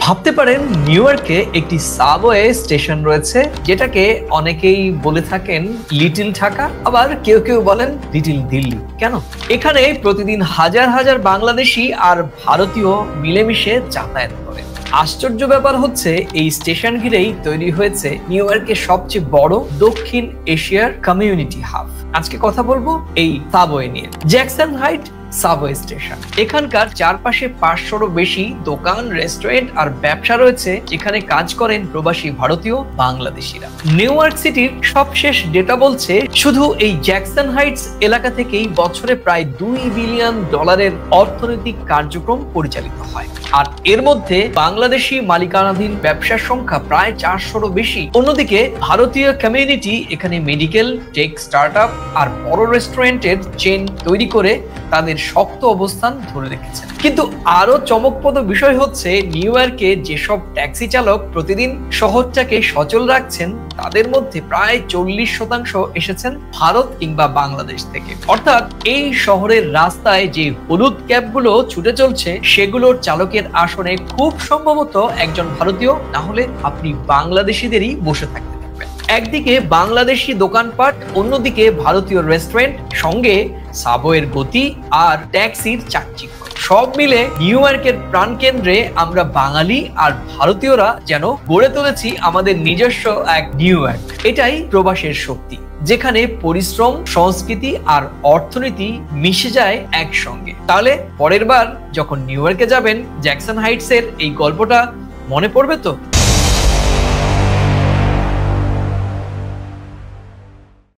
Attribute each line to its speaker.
Speaker 1: ভাবতে পারেন নিউ ইয়র্কে একটি সাবওয়ে স্টেশন রয়েছে, যেটাকে অনেকেই বলে থাকেন লিটল ঢাকা, আবার কেউ কেউ বলেন লিটল দিল্লি। কেন? এখানে প্রতিদিন হাজার হাজার বাংলাদেশি আর ভারতীয় মিলেমিশে যাতায়াত করে। আশ্চর্য ব্যাপার হচ্ছে, এই স্টেশন ঘিরেই তৈরি হয়েছে নিউ ইয়র্কের সবচেয়ে বড় দক্ষিণ এশিয়ার কমিউনিটি হাব। আজকে কথা বলবো এই সাবওয়ে নিয়ে। জ্যাকসন হাইট সাবওয়ে স্টেশন, এখানকার চারপাশে 500রও বেশি দোকান, রেস্টুরেন্ট আর ব্যবসা রয়েছে, যেখানে কাজ করেন প্রবাসী ভারতীয় বাংলাদেশিরা। নিউ ইয়র্ক সিটির সবশেষ ডেটা বলছে, শুধু এই জ্যাকসন হাইটস এলাকা থেকেই বছরে প্রায় $2 বিলিয়ন অর্থনৈতিক কার্যক্রম পরিচালিত হয়। আর এর মধ্যে বাংলাদেশি মালিকানাধীন ব্যবসার সংখ্যা প্রায় 400রও বেশি। অন্যদিকে ভারতীয় কমিউনিটি এখানে মেডিকেল, টেক, স্টার্টআপ আর বড় রেস্টুরেন্টের চেইন তৈরি করে তাদের শক্ত অবস্থান ধরে রেখেছেন। কিন্তু আরো চমকপ্রদ বিষয় হচ্ছে, নিউ ইয়র্কে যেসব ট্যাক্সি চালক প্রতিদিন শহরটাকে সচল রাখছেন, তাদের মধ্যে প্রায় 40% এসেছেন ভারত কিংবা বাংলাদেশ থেকে। অর্থাৎ এই শহরের রাস্তায় যে হলুদ ক্যাবগুলো ছুটে চলছে, সেগুলোর চালকের আসনে খুব সম্ভবত একজন ভারতীয়, না হলে আপনি বাংলাদেশিদেরই বসে থাকতে দেখবেন। একদিকে বাংলাদেশি দোকানপাট, অন্যদিকে ভারতীয় রেস্টুরেন্ট, সঙ্গে সাবওয়ের গতি আর ট্যাক্সির চাকচিক্য, সব মিলে নিউ ইয়র্কের প্রাণকেন্দ্রে আমরা বাঙালি আর ভারতীয়রা যেন গড়ে তুলেছি আমাদের নিজস্ব এক নিউ ইয়র্ক। এটাই প্রবাসের শক্তি, যেখানে পরিশ্রম, সংস্কৃতি আর অর্থনীতি মিশে যায় একসঙ্গে। তাহলে পরের বার যখন নিউ ইয়র্কে যাবেন, জ্যাকসন হাইটস এর এই গল্পটা মনে পড়বে তো?